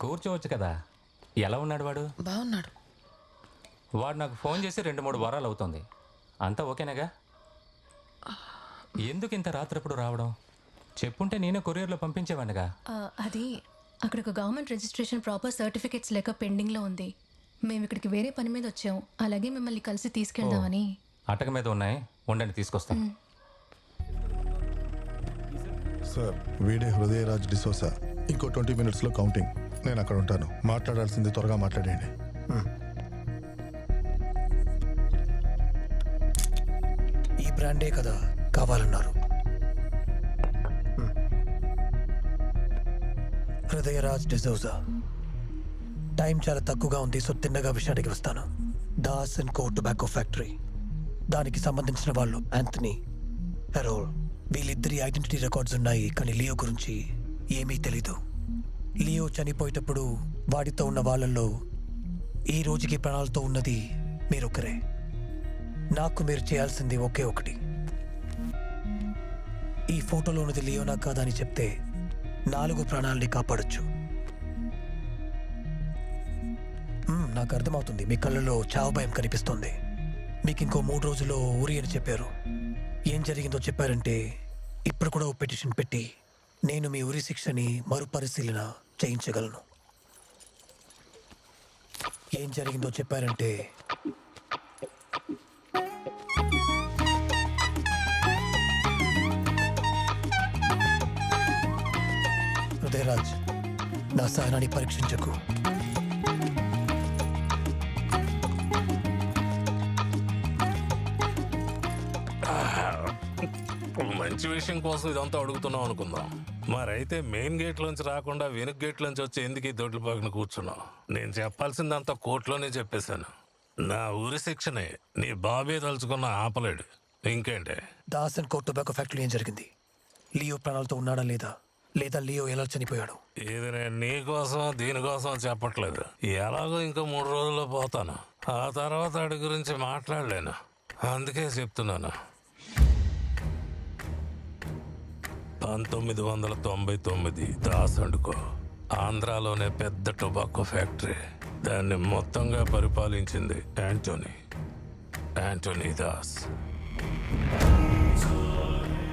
కూర్చోవచ్చు కదా. ఎలా ఉన్నాడు వాడు? బాగున్నాడు. వాడు నాకు ఫోన్ చేసి 2-3 వారాలు అవుతుంది. అంతా ఓకేనాగా? ఎందుకు ఇంత రాత్రప్పుడు రావడం? చెప్పుంటే నేనే కొరియర్లో పంపించేవాడిగా. అది అక్కడ ఒక గవర్నమెంట్ రిజిస్ట్రేషన్ ప్రాపర్ సర్టిఫికేట్స్ లేక పెండింగ్లో ఉంది. మేము ఇక్కడికి వేరే పని మీద వచ్చాం. అలాగే మిమ్మల్ని కలిసి తీసుకెళ్దామని. అటక మీద ఉన్నాయి, ఉండండి తీసుకొస్తాను. సార్, వీడే హృదయరాజ్ డిసోసా. ఇంకో 20 minutesలో కౌంటింగ్. నేను అక్కడ ఉంటాను. మాట్లాడాల్సింది త్వరగా మాట్లాడేయండి. ఈ బ్రాండే కదా కావాలన్నారు. హృదయరాజ్ డిసోజా. టైం చాలా తక్కువగా ఉంది, సో తిన్నగా విషయానికి వస్తాను. Das and co tobacco factory, దానికి సంబంధించిన వాళ్ళు యాంథనీ, హెరోల్, వీళ్ళిద్దరి ఐడెంటిటీ రికార్డ్స్ ఉన్నాయి. కానీ లియో గురించి ఏమీ తెలీదు. లియో చనిపోయేటప్పుడు వాడితో ఉన్న వాళ్ళల్లో ఈ రోజుకి ప్రాణాలతో ఉన్నది మీరొక్కరే. నాకు మీరు చేయాల్సింది ఒకే ఒకటి. ఈ ఫోటోలో ఉన్నది లియోనా కాదని చెప్తే 4 ప్రాణాలని కాపాడొచ్చు. నాకు అర్థమవుతుంది, మీ కళ్ళలో చావు భయం కనిపిస్తుంది. మీకు ఇంకో 3 రోజుల్లో ఊరి అని చెప్పారు. ఏం జరిగిందో చెప్పారంటే ఇప్పుడు కూడా ఓ పిటిషన్ పెట్టి నేను మీ ఉరి శిక్షని మరుపరిశీలన చేయించగలను. ఏం జరిగిందో చెప్పారంటే హృదయరాజ్, నా సహనాన్ని పరీక్షించకు. మంచి విషయం కోసం ఇదంతా అడుగుతున్నావు అనుకుందాం. మరైతే మెయిన్ గేట్ లోంచి రాకుండా వెనుక గేట్ లోంచి వచ్చి ఎందుకు ఈ దొడ్ల పక్కన కూర్చున్నావు? నేను చెప్పాల్సిందంతా కోర్టులోనే చెప్పేశాను. నా ఊరి శిక్షనే నీ బాబే తలుచుకున్న ఆపలేడు. ఇంకేంటే? Das and co tobacco factory ఏం జరిగింది? లియో ప్రాణాలతో ఉన్నాడా లేదా? లేదా లియో ఎలా చనిపోయాడు? ఇది నేను నీకోసం దీనికోసం చెప్పట్లేదు. ఎలాగో ఇంకో 3 రోజుల్లో పోతాను. ఆ తర్వాత వాడి గురించి మాట్లాడలేను. అందుకే చెప్తున్నాను. 1999 దాస్ అండ్ కో ఆంధ్రాలోనే పెద్ద టొబాకో ఫ్యాక్టరీ. దాన్ని మొత్తంగా పరిపాలించింది యాంటోనీ దాస్.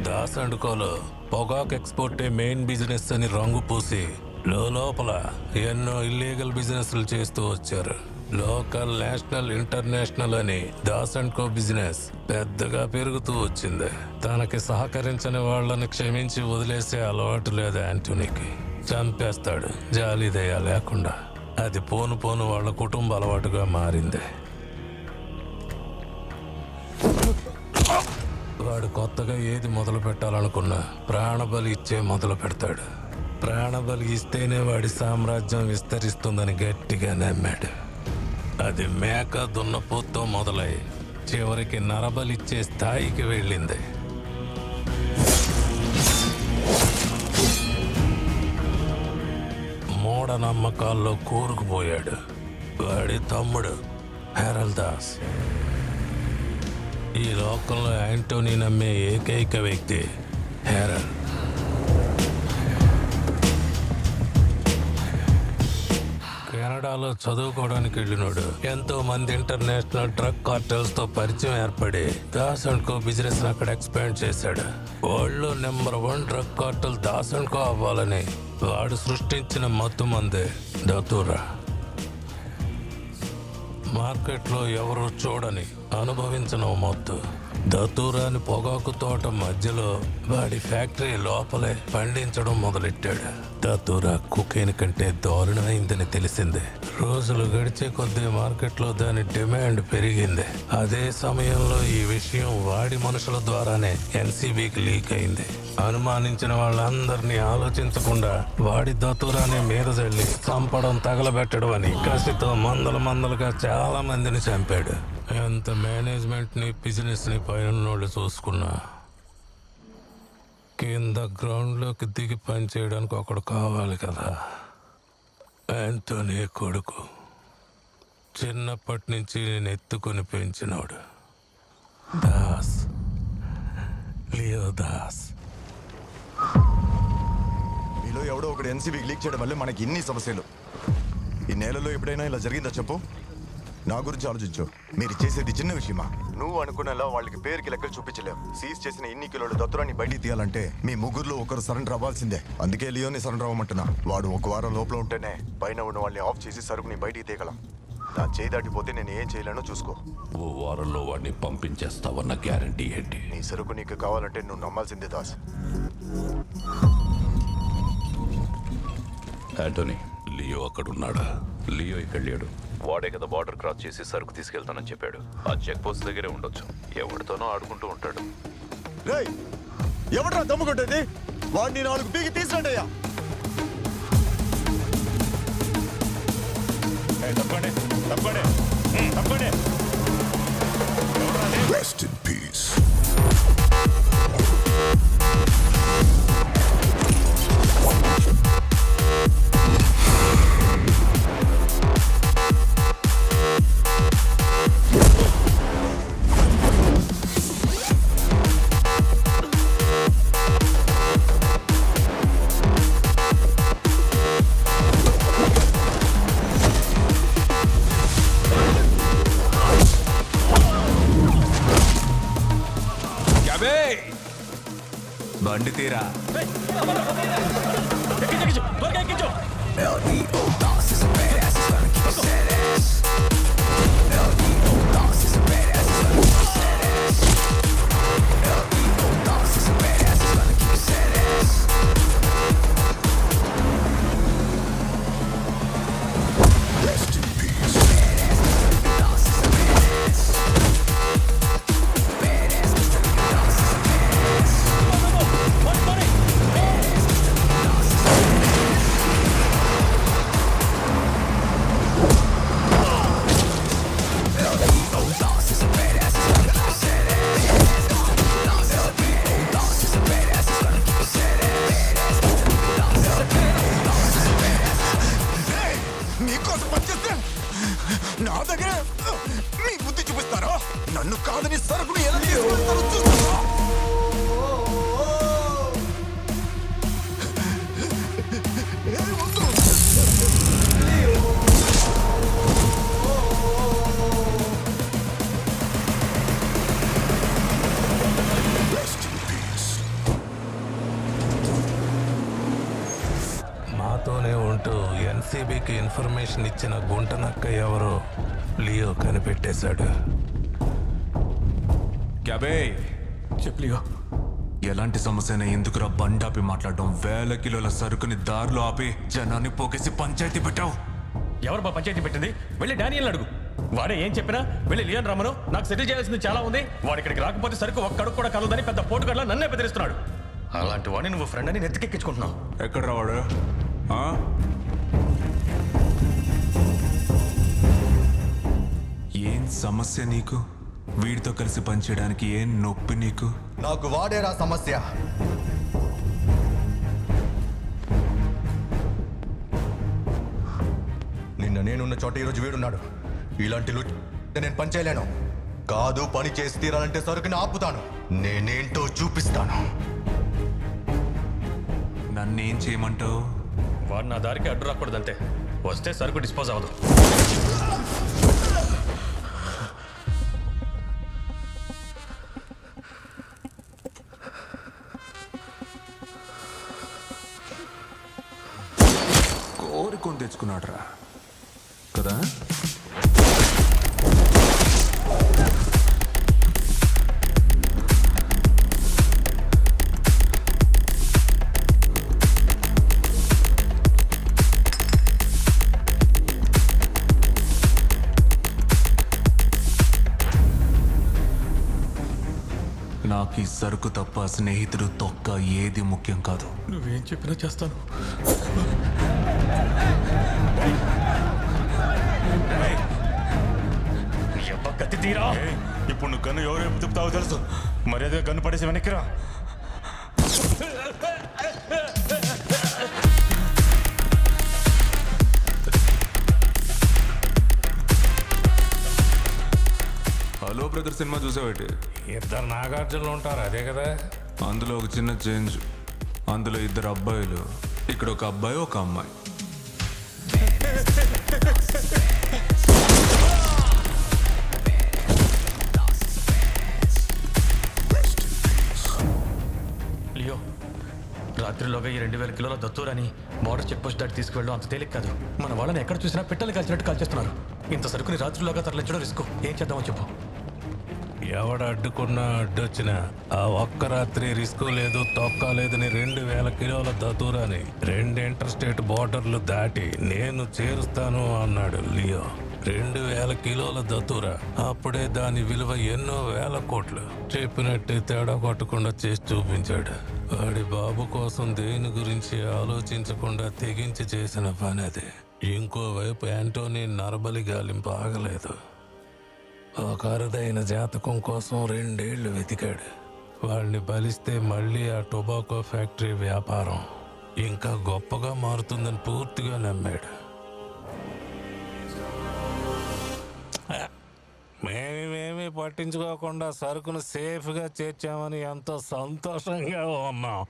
దాస్ అండ్ కోలో పొగాకు ఎక్స్పోర్టే మెయిన్ బిజినెస్ అని రంగు పూసి లోపల ఎన్నో ఇల్లీగల్ బిజినెస్లు చేస్తూ వచ్చారు. లోకల్, నేషనల్, ఇంటర్నేషనల్ అని దాస్ అండ్ కో బిజినెస్ పెద్దగా పెరుగుతూ వచ్చింది. తనకి సహకరించని వాళ్ళని క్షమించి వదిలేసే అలవాటు లేదు యాంటోనీకి. చంపేస్తాడు జాలి దయ లేకుండా. అది పోను పోను వాళ్ళ కుటుంబ అలవాటుగా మారింది. వాడు కొత్తగా ఏది మొదలు పెట్టాలనుకున్నా ప్రాణబలి ఇచ్చే మొదలు పెడతాడు. ప్రాణబలి ఇస్తేనే వాడి సామ్రాజ్యం విస్తరిస్తుందని గట్టిగా నమ్మాడు. అది మేక దున్నపోతో మొదలై చివరికి నరబలిచ్చే స్థాయికి వెళ్ళింది. మూఢనమ్మకాల్లో కూరుకుపోయాడు. వాడి తమ్ముడు హెరల్ దాస్ ఈ లోకంలో యాంటోనీ నమ్మే ఏకైక వ్యక్తి హెరల్. కెనడాలో చదువుకోవడానికి వెళ్ళినాడు. ఎంతో మంది ఇంటర్నేషనల్ డ్రగ్ కార్టెల్స్ తో పరిచయం ఏర్పడి దాస్ అండ్ కో బిజినెస్ అక్కడ ఎక్స్పాండ్ చేశాడు. వరల్డ్లో number 1 drug Cartel Das and కో అవ్వాలని వాడు సృష్టించిన మత్తు మందే దతూరా. మార్కెట్లో ఎవరు చూడని అనుభవించిన మత్తు దతూరాని పొగాకు తోట మధ్యలో వాడి ఫ్యాక్టరీ లోపలే పండించడం మొదలెట్టాడు. దతూరా కుకేన్ కంటే దారుణమైందని తెలిసింది. రోజులు గడిచే కొద్దీ మార్కెట్లో దాని డిమాండ్ పెరిగింది. అదే సమయంలో ఈ విషయం వాడి మనుషుల ద్వారానే ఎన్సీబీకి లీక్ అయింది. అనుమానించిన వాళ్ళందరినీ ఆలోచించకుండా వాడి దతూరానే మీద చల్లి చంపడం, తగలబెట్టడం అని కసితో మందలుగా చాలా మందిని చంపాడు. ఎంత మేనేజ్మెంట్ ని బిజినెస్ ని పైన చూసుకున్నా కింద గ్రౌండ్లోకి దిగి పనిచేయడానికి ఒకడు కావాలి కదా. యాంటోనీ కొడుకు చిన్నప్పటి నుంచి నేను ఎత్తుకొని పెంచినోడు దాస్, లియో దాస్. మీలో ఎవడో ఒకడు ఎన్సీబీకి లీక్ చేయడం వల్ల మనకి ఇన్ని సమస్యలు. ఈ నేలలో ఎప్పుడైనా ఇలా జరిగిందా చెప్పు. నా గురించి ఆలోచించు. మీరు చేసేది చిన్న విషయమా? నువ్వు అనుకునేలా వాళ్ళకి పేరుకి లెక్కలు చూపించలేవు. సీజ్ చేసిన ఇన్ని కిలోల దత్తురాన్ని బయటికి తీయాలంటే మీ ముగ్గురులో ఒకరు సరెండర్ అవ్వాల్సిందే. అందుకే లియోని సరెండర్ అవ్వమంటున్నా. వాడు ఒక వారం లోపల ఉంటేనే పైన ఉన్న వాళ్ళని ఆఫ్ చేసి సరుకుని బయటికి తీయగలం. నా చేయి దాటిపోతే నేను ఏం చేయలేనో చూసుకో. ఓ వారంలో వాడిని పంపించేస్తావన్న గ్యారంటీ ఏంటి? నీ సరుకు నీకు కావాలంటే నువ్వు నమ్మాల్సిందే దాస్. యాంటోనీ, లియో అక్కడున్నాడా? లియో ఇక్కడ లేడు. వాడే కదా బార్డర్ క్రాస్ చేసి సరుకు తీసుకెళ్తానని చెప్పాడు. ఆ చెక్ పోస్ట్ దగ్గరే ఉండొచ్చు. ఎవరితోనో ఆడుకుంటూ ఉంటాడు. రేయ్, ఎవడ్రా దమ్ముకుంటుంది? వాడిని 4 పీకి తీసుకుంటే తప్పండి తప్పండి తప్పండి. Rest in peace. బండి తీరా. నీకోసం పనిచేస్తే నా దగ్గర మీ బుద్ధి చూపిస్తారా? నన్ను కాదని సరుకుని ఎలా తీసుకెళ్తారో చూస్తారా? మాతోనే ఉంటూ ఎన్సీబీకి ఇన్ఫర్మేషన్ ఇచ్చిన గుంటనక్క ఎవరో లియో కనిపెట్టేశాడు. క్యాబే చెప్పలియో. ఎలాంటి సమస్యనే ఎందుకురా బండాపి మాట్లాడడం? 1000 కిలోల సరుకుని దారిలో ఆపి జనాన్ని పోగేసి పంచాయతీ పెట్టావు. ఎవరు మా పంచాయతీ పెట్టింది? వెళ్ళి డానియల్ అడుగు. వాడే ఏం చెప్పినా వెళ్ళి లియోన్ రమ్మను. నాకు సెటిల్ చేయాల్సింది చాలా ఉంది. వాడు ఇక్కడికి రాకపోతే సరుకు ఒక్కడికి కూడా కలదని పెద్ద పోటుగడ్లా నన్నే బెదిరిస్తున్నాడు. అలాంటి వాడిని నువ్వు ఫ్రెండ్ అని నెత్తికెక్కించుకుంటున్నావు. ఎక్కడ రావాడు? ఏం సమస్య నీకు? వీడితో కలిసి పనిచేయడానికి ఏం నొప్పి నీకు? నాకు వాడేరా సమస్య. నిన్న నేనున్న చోట ఈరోజు వీడున్నాడు. ఇలాంటి నేను పని చేయలేను. కాదు, పని చేసి తీరాలంటే సరుకుని ఆపుతాను. నేనేంటో చూపిస్తాను. నన్నేం చేయమంటావు? వాడు నా దారికి అడ్డు రాకూడదంటే వస్తే సరుకు డిస్పోజ్ అవ్వదు. కోరుకొని తెచ్చుకున్నాడు రా కదా. నాకు ఈ సరుకు తప్ప స్నేహితుడు తొక్క ఏది ముఖ్యం కాదు. నువ్వేం చెప్పినా చేస్తాను. గతి తీరా. ఇప్పుడు నువ్వు గన్ను ఎవరు చెప్తావో తెలుసు. మర్యాదగా గన్ను పడేసి వెనక్కిరా. హలో బ్రదర్ సినిమా చూసావేటి? 2 నాగార్జునులు ఉంటారు, అదే కదా. అందులో ఒక చిన్న చేంజ్. అందులో 2 అబ్బాయిలు, ఇక్కడ ఒక అబ్బాయి ఒక అమ్మాయి. లియో, రాత్రిలోగా ఈ 2000 కిలోల దత్తూరని బార్డర్ చెక్ పోస్ట్ దాటి తీసుకువెళ్ళడం అంత తేలిక కాదు. మన వాళ్ళని ఎక్కడ చూసినా పిట్టలు కాల్చినట్టు కాల్చేస్తున్నారు. ఇంత సరుకుని రాత్రిలోగా తరలించడం రిస్క్. ఏం చేద్దామో చెప్పు. ఎవడ అడ్డుకున్నా అడ్డొచ్చినా ఆ ఒక్క రాత్రి రిస్క్ లేదు, తొక్క లేదని 2000 కిలోల దతూరాని 2 ఇంటర్ స్టేట్ బోర్డర్లు దాటి నేను చేరుస్తాను అన్నాడు లియో. 2000 కిలోల దతూరా, అప్పుడే దాని విలువ ఎన్నో వేల కోట్లు. చెప్పినట్టే తేడా కొట్టకుండా చేసి చూపించాడు. వాడి బాబు కోసం దేని గురించి ఆలోచించకుండా తెగించి చేసిన పని అది. ఇంకోవైపు యాంటోనీ నరబలి గాలింపు ఆగలేదు. ఒక అరుదైన జాతకం కోసం 2 ఏళ్లు వెతికాడు. వాళ్ళని బలిస్తే మళ్ళీ ఆ టొబాకో ఫ్యాక్టరీ వ్యాపారం ఇంకా గొప్పగా మారుతుందని పూర్తిగా నమ్మాడు. మేమేమీ పట్టించుకోకుండా సరుకును సేఫ్గా చేర్చామని ఎంతో సంతోషంగా ఉన్నాం.